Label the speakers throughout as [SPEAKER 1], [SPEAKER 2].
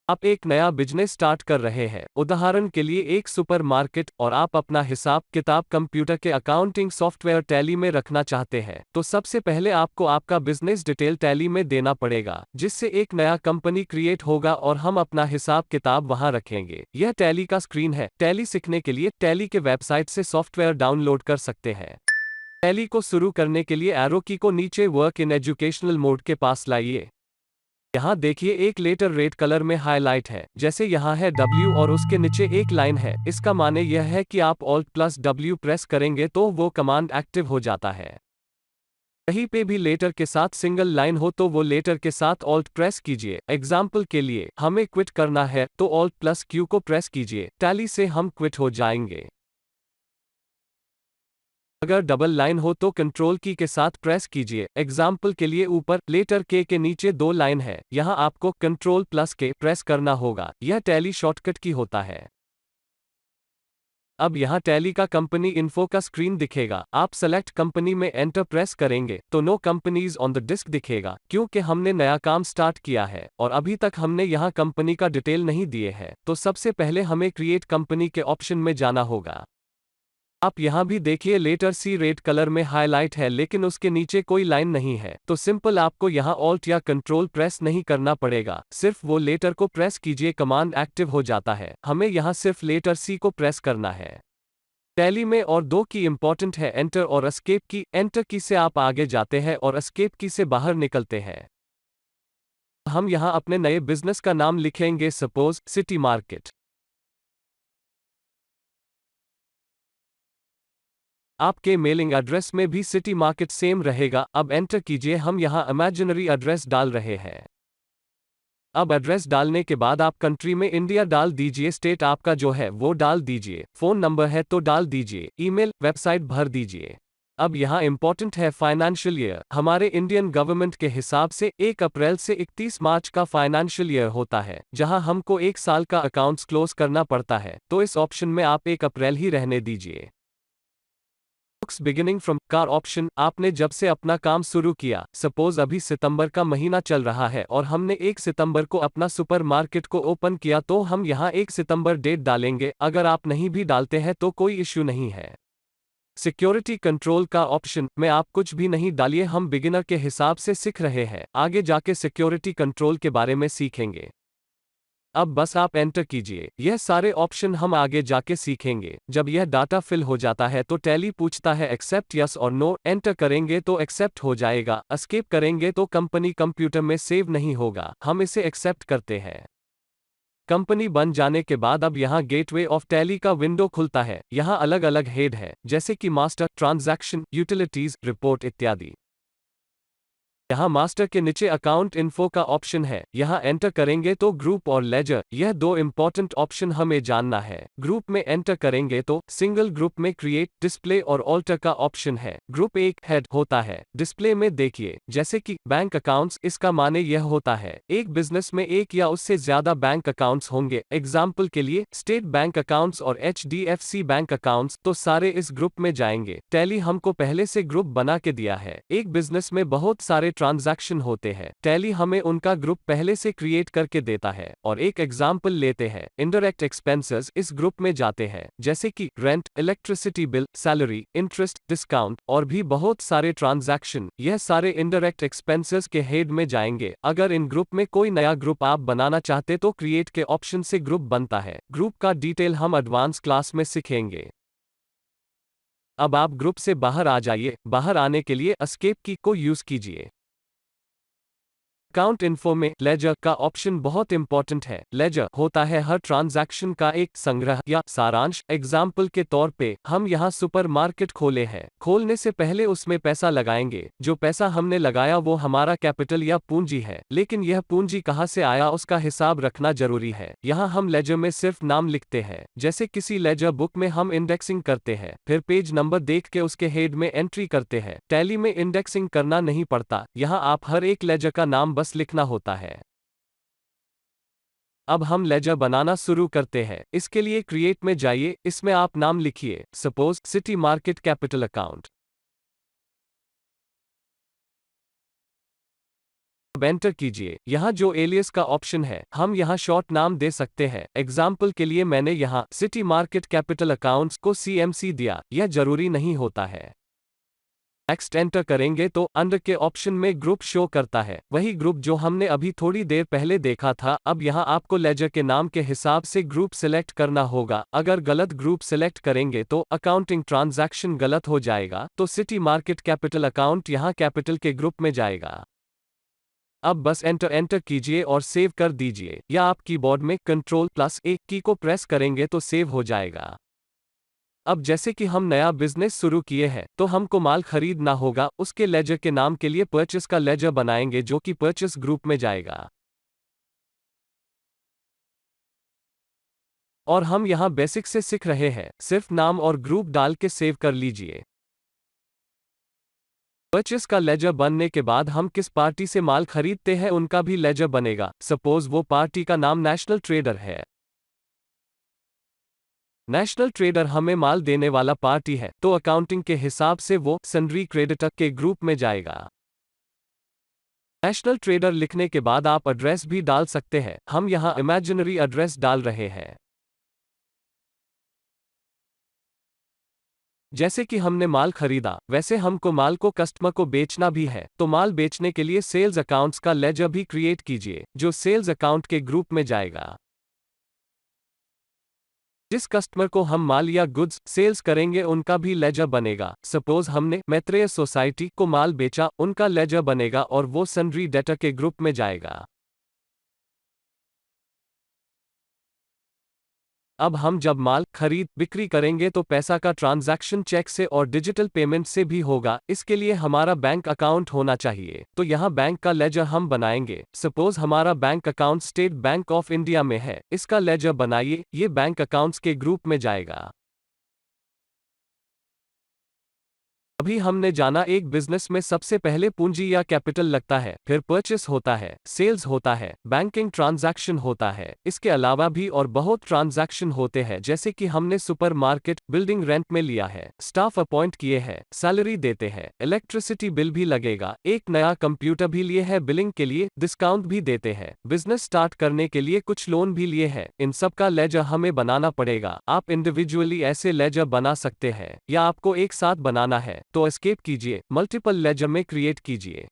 [SPEAKER 1] आप एक नया बिजनेस स्टार्ट कर रहे हैं, उदाहरण के लिए एक सुपरमार्केट, और आप अपना हिसाब किताब कंप्यूटर के अकाउंटिंग सॉफ्टवेयर टैली में रखना चाहते हैं, तो सबसे पहले आपको आपका बिजनेस डिटेल टैली में देना पड़ेगा, जिससे एक नया कंपनी क्रिएट होगा और हम अपना हिसाब किताब वहां रखेंगे। यह टैली का स्क्रीन है। टैली सीखने के लिए टैली के वेबसाइट से सॉफ्टवेयर डाउनलोड कर सकते हैं। टैली को शुरू करने के लिए एरो की को नीचे वर्क इन एजुकेशनल मोड के पास लाइए। यहाँ देखिए एक लेटर रेड कलर में हाईलाइट है, जैसे यहाँ है W और उसके नीचे एक लाइन है। इसका माने यह है कि आप Alt+W प्रेस करेंगे तो वो कमांड एक्टिव हो जाता है। कहीं पे भी लेटर के साथ सिंगल लाइन हो तो वो लेटर के साथ Alt प्रेस कीजिए। एग्जाम्पल के लिए हमें क्विट करना है तो Alt+Q को प्रेस कीजिए। टैली से हम क्विट हो जाएंगे। अगर डबल लाइन हो तो कंट्रोल की के साथ प्रेस कीजिए। एग्जाम्पल के लिए ऊपर लेटर के नीचे दो लाइन है, यहां आपको Ctrl+K प्रेस करना होगा। यह टैली शॉर्टकट की होता है। अब यहां टैली का कंपनी इन्फो का स्क्रीन दिखेगा। आप सेलेक्ट कंपनी में एंटर प्रेस करेंगे तो no companies on the disk दिखेगा, क्योंकि हमने नया काम स्टार्ट किया है और अभी तक हमने यहां कंपनी का डिटेल नहीं दिए है। तो सबसे पहले हमें क्रिएट कंपनी के ऑप्शन में जाना होगा। आप यहाँ भी देखिए लेटर सी रेड कलर में हाईलाइट है, लेकिन उसके नीचे कोई लाइन नहीं है। तो सिंपल आपको यहाँ ऑल्ट या कंट्रोल प्रेस नहीं करना पड़ेगा, सिर्फ वो लेटर को प्रेस कीजिए, कमांड एक्टिव हो जाता है। हमें यहाँ सिर्फ लेटर सी को प्रेस करना है। टैली में और दो की इंपॉर्टेंट है, एंटर और एस्केप की। एंटर की से आप आगे जाते हैं और एस्केप की से बाहर निकलते हैं। हम यहाँ अपने नए बिजनेस का नाम लिखेंगे, सपोज सिटी मार्केट। आपके मेलिंग एड्रेस में भी सिटी मार्केट सेम रहेगा। अब एंटर कीजिए। हम यहाँ इमेजिनरी एड्रेस डाल रहे हैं। अब एड्रेस डालने के बाद आप कंट्री में इंडिया डाल दीजिए, स्टेट आपका जो है वो डाल दीजिए, फोन नंबर है तो डाल दीजिए, ईमेल वेबसाइट भर दीजिए। अब यहाँ इंपॉर्टेंट है फाइनेंशियल ईयर। हमारे इंडियन गवर्नमेंट के हिसाब से 1 अप्रैल से 31 मार्च का फाइनेंशियल ईयर होता है, जहाँ हमको 1 साल का अकाउंट्स क्लोज करना पड़ता है। तो इस ऑप्शन में आप 1 अप्रैल ही रहने दीजिए। Books beginning from car option, आपने जब से अपना काम शुरू किया, सपोज अभी सितंबर का महीना चल रहा है और हमने 1 सितंबर को अपना सुपरमार्केट को ओपन किया, तो हम यहाँ 1 सितंबर डेट डालेंगे। अगर आप नहीं भी डालते हैं तो कोई इश्यू नहीं है। सिक्योरिटी कंट्रोल का ऑप्शन में आप कुछ भी नहीं डालिए, हम बिगिनर के हिसाब से सीख रहे हैं, आगे जाके सिक्योरिटी कंट्रोल के बारे में सीखेंगे। अब बस आप एंटर कीजिए। यह सारे ऑप्शन हम आगे जाके सीखेंगे। जब यह डाटा फिल हो जाता है तो टैली पूछता है एक्सेप्ट यस और नो। एंटर करेंगे तो एक्सेप्ट हो जाएगा, एस्केप करेंगे तो कंपनी कंप्यूटर में सेव नहीं होगा। हम इसे एक्सेप्ट करते हैं। कंपनी बन जाने के बाद अब यहाँ गेटवे ऑफ टैली का विंडो खुलता है। यहाँ अलग अलग हेड है, जैसे कि मास्टर, ट्रांजैक्शन, यूटिलिटीज, रिपोर्ट इत्यादि। यहाँ मास्टर के नीचे अकाउंट इन्फो का ऑप्शन है, यहाँ एंटर करेंगे तो ग्रुप और लेजर, यह दो इंपॉर्टेंट ऑप्शन हमें जानना है। ग्रुप में एंटर करेंगे तो सिंगल ग्रुप में क्रिएट, डिस्प्ले और ऑल्टर का ऑप्शन है। ग्रुप एक हेड होता है। डिस्प्ले में देखिए, जैसे कि बैंक अकाउंट्स, इसका माने यह होता है एक बिजनेस में एक या उससे ज्यादा बैंक अकाउंट्स होंगे। एग्जाम्पल के लिए स्टेट बैंक अकाउंट्स और HDFC बैंक अकाउंट्स, तो सारे इस ग्रुप में जाएंगे। टैली हमको पहले से ग्रुप बना के दिया है। एक बिजनेस में बहुत सारे ट्रांजैक्शन होते हैं, टैली हमें उनका ग्रुप पहले से क्रिएट करके देता है। और एक एग्जाम्पल लेते हैं, इनडायरेक्ट एक्सपेंसेस इस ग्रुप में जाते हैं, जैसे कि rent, electricity bill, salary, interest, discount और भी बहुत सारे ट्रांजैक्शन। यह सारे इनडायरेक्ट एक्सपेंसेस के हेड में जाएंगे। अगर इन ग्रुप में कोई नया ग्रुप आप बनाना चाहते तो क्रिएट के ऑप्शन से ग्रुप बनता है। ग्रुप का डिटेल हम एडवांस क्लास में सीखेंगे। अब आप ग्रुप से बाहर आ जाइए। बाहर आने के लिए एस्केप की को यूज कीजिए। अकाउंट इन्फो में लेजर का ऑप्शन बहुत इंपॉर्टेंट है। लेजर होता है हर ट्रांजैक्शन का एक संग्रह या सारांश। एग्जाम्पल के तौर पे हम यहाँ सुपरमार्केट खोले हैं। खोलने से पहले उसमें पैसा लगाएंगे। जो पैसा हमने लगाया वो हमारा कैपिटल या पूंजी है, लेकिन यह पूंजी कहाँ से आया उसका हिसाब रखना जरूरी है। यहाँ हम लेजर में सिर्फ नाम लिखते हैं, जैसे किसी लेजर बुक में हम इंडेक्सिंग करते हैं, फिर पेज नंबर देख के उसके हेड में एंट्री करते हैं। टैली में इंडेक्सिंग करना नहीं पड़ता, यहाँ आप हर एक लेजर का नाम बस लिखना होता है। अब हम लेजर बनाना शुरू करते हैं। इसके लिए क्रिएट में जाइए, इसमें आप नाम लिखिए, suppose city market capital account. अब एंटर कीजिए। यहाँ जो एलियस का ऑप्शन है, हम यहाँ शॉर्ट नाम दे सकते हैं। एग्जाम्पल के लिए मैंने यहाँ सिटी मार्केट कैपिटल अकाउंट्स को CMC दिया, यह जरूरी नहीं होता है। नेक्स्ट एंटर करेंगे तो अंडर के ऑप्शन में ग्रुप शो करता है, वही ग्रुप जो हमने अभी थोड़ी देर पहले देखा था। अब यहाँ आपको लेजर के नाम के हिसाब से ग्रुप सिलेक्ट करना होगा। अगर गलत ग्रुप सिलेक्ट करेंगे तो अकाउंटिंग ट्रांजैक्शन गलत हो जाएगा, तो सिटी मार्केट कैपिटल अकाउंट यहाँ कैपिटल के ग्रुप में जाएगा। अब बस एंटर कीजिए और सेव कर दीजिए, या आप कीबोर्ड में Ctrl+A की को प्रेस करेंगे तो सेव हो जाएगा। अब जैसे कि हम नया बिजनेस शुरू किए हैं, तो हमको माल खरीदना होगा। उसके लेजर के नाम के लिए परचेस का लेजर बनाएंगे, जो कि परचेस ग्रुप में जाएगा। और हम यहाँ बेसिक से सीख रहे हैं, सिर्फ नाम और ग्रुप डाल के सेव कर लीजिए। परचेस का लेजर बनने के बाद हम किस पार्टी से माल खरीदते हैं उनका भी लेजर बनेगा। सपोज वो पार्टी का नाम नेशनल ट्रेडर है। नेशनल ट्रेडर हमें माल देने वाला पार्टी है, तो अकाउंटिंग के हिसाब से वो सन्ड्री क्रेडिटर के ग्रुप में जाएगा। नेशनल ट्रेडर लिखने के बाद आप एड्रेस भी डाल सकते हैं। हम यहाँ इमेजिनरी एड्रेस डाल रहे हैं। जैसे कि हमने माल खरीदा, वैसे हमको माल को कस्टमर को बेचना भी है, तो माल बेचने के लिए सेल्स अकाउंट्स का लेजर भी क्रिएट कीजिए, जो सेल्स अकाउंट के ग्रुप में जाएगा। जिस कस्टमर को हम माल या गुड्स सेल्स करेंगे उनका भी लेजर बनेगा। सपोज हमने मैत्रेय सोसाइटी को माल बेचा, उनका लेजर बनेगा और वो सन्ड्री डेटर के ग्रुप में जाएगा। अब हम जब माल खरीद बिक्री करेंगे तो पैसा का ट्रांजैक्शन चेक से और डिजिटल पेमेंट से भी होगा। इसके लिए हमारा बैंक अकाउंट होना चाहिए, तो यहाँ बैंक का लेजर हम बनाएंगे। सपोज हमारा bank account state bank of India में है, इसका लेजर बनाइए, ये बैंक अकाउंट्स के ग्रुप में जाएगा। अभी हमने जाना एक बिजनेस में सबसे पहले पूंजी या कैपिटल लगता है, फिर परचेस होता है, सेल्स होता है, बैंकिंग ट्रांजैक्शन होता है। इसके अलावा भी और बहुत ट्रांजैक्शन होते हैं, जैसे कि हमने सुपरमार्केट बिल्डिंग रेंट में लिया है, स्टाफ अपॉइंट किए हैं, सैलरी देते हैं, इलेक्ट्रिसिटी बिल भी लगेगा, एक नया कंप्यूटर भी लिए है, बिलिंग के लिए डिस्काउंट भी देते हैं, बिजनेस स्टार्ट करने के लिए कुछ लोन भी लिए हैं। इन सब का लेजर हमें बनाना पड़ेगा। आप इंडिविजुअली ऐसे लेजर बना सकते हैं, या आपको एक साथ बनाना है तो एस्केप कीजिए, मल्टीपल लेजर में क्रिएट कीजिए।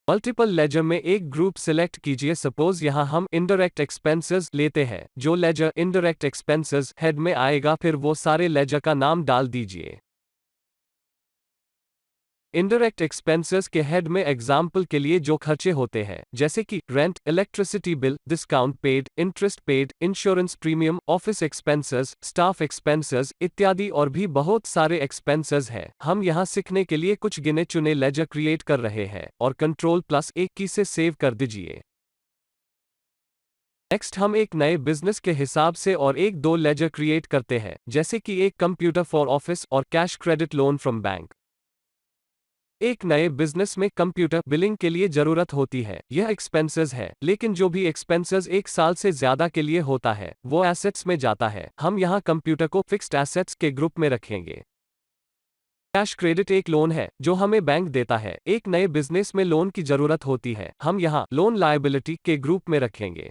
[SPEAKER 1] मल्टीपल लेजर में एक ग्रुप सिलेक्ट कीजिए। सपोज यहां हम इनडायरेक्ट एक्सपेंसेस लेते हैं, जो लेजर इनडायरेक्ट एक्सपेंसेस हेड में आएगा, फिर वो सारे लेजर का नाम डाल दीजिए। इनडायरेक्ट एक्सपेंसेस के हेड में एग्जाम्पल के लिए जो खर्चे होते हैं, जैसे कि rent, electricity bill, discount paid, interest paid, insurance premium, office expenses, staff expenses इत्यादि और भी बहुत सारे एक्सपेंसेस हैं। हम यहाँ सीखने के लिए कुछ गिने चुने लेजर क्रिएट कर रहे हैं, और Ctrl+A की से सेव कर दीजिए। नेक्स्ट हम एक नए बिजनेस के हिसाब से और एक दो लेजर क्रिएट करते हैं, जैसे कि एक कंप्यूटर फॉर ऑफिस और cash credit loan from bank. एक नए बिजनेस में कंप्यूटर बिलिंग के लिए जरूरत होती है, यह एक्सपेंसेस है, लेकिन जो भी एक्सपेंसेस एक साल से ज्यादा के लिए होता है वो एसेट्स में जाता है। हम यहाँ कंप्यूटर को फिक्स्ड एसेट्स के ग्रुप में रखेंगे। कैश क्रेडिट एक लोन है जो हमें बैंक देता है, एक नए बिजनेस में लोन की जरूरत होती है, हम यहाँ लोन लायबिलिटी के ग्रुप में रखेंगे।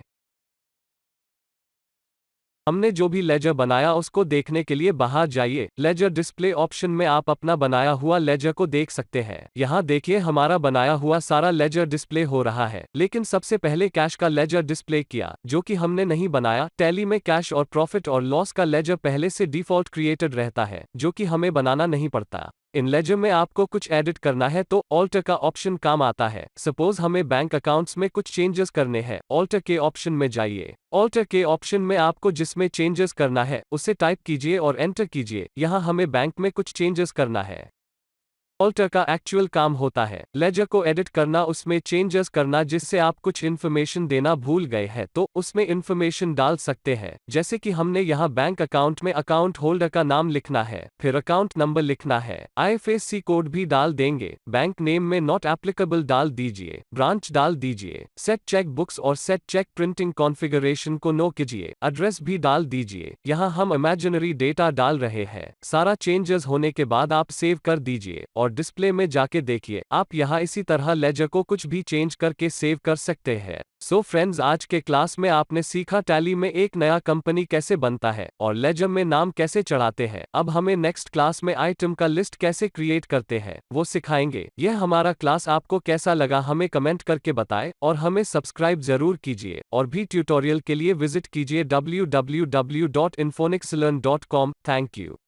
[SPEAKER 1] हमने जो भी लेजर बनाया उसको देखने के लिए बाहर जाइए। लेजर डिस्प्ले ऑप्शन में आप अपना बनाया हुआ लेजर को देख सकते हैं। यहाँ देखिए हमारा बनाया हुआ सारा लेजर डिस्प्ले हो रहा है, लेकिन सबसे पहले कैश का लेजर डिस्प्ले किया, जो कि हमने नहीं बनाया। टैली में कैश और प्रॉफिट और लॉस का लेजर पहले से डिफॉल्ट क्रिएटेड रहता है, जो कि हमें बनाना नहीं पड़ता। इन लेजर में आपको कुछ एडिट करना है तो ऑल्टर का ऑप्शन काम आता है। सपोज हमें बैंक अकाउंट्स में कुछ चेंजेस करने हैं, ऑल्टर के ऑप्शन में जाइए। ऑल्टर के ऑप्शन में आपको जिसमें चेंजेस करना है उसे टाइप कीजिए और एंटर कीजिए। यहाँ हमें बैंक में कुछ चेंजेस करना है। ऑल्टर का एक्चुअल काम होता है लेजर को एडिट करना, उसमें चेंजेस करना। जिससे आप कुछ इन्फॉर्मेशन देना भूल गए हैं तो उसमें इन्फॉर्मेशन डाल सकते हैं, जैसे कि हमने यहाँ बैंक अकाउंट में अकाउंट होल्डर का नाम लिखना है, फिर अकाउंट नंबर लिखना है, IFSC कोड भी डाल देंगे। बैंक नेम में नॉट एप्लीकेबल डाल दीजिए, ब्रांच डाल दीजिए, सेट चेक बुक्स और सेट चेक प्रिंटिंग कॉन्फ़िगरेशन को नो कीजिए, एड्रेस भी डाल दीजिए। यहाँ हम इमेजिनरी डेटा डाल रहे हैं। सारा चेंजेस होने के बाद आप सेव कर दीजिए और और डिस्प्ले में जाके देखिए, आप यहाँ इसी तरह लेजर को कुछ भी चेंज करके सेव कर सकते हैं। सो फ्रेंड्स, आज के क्लास में आपने सीखा टैली में एक नया कंपनी कैसे बनता है और लेजर में नाम कैसे चढ़ाते हैं। अब हमें नेक्स्ट क्लास में आइटम का लिस्ट कैसे क्रिएट करते हैं वो सिखाएंगे। यह हमारा क्लास आपको कैसा लगा हमें कमेंट करके बताएं और हमें सब्सक्राइब जरूर कीजिए और भी ट्यूटोरियल के लिए विजिट कीजिए www.infonixlearn.com। Thank you.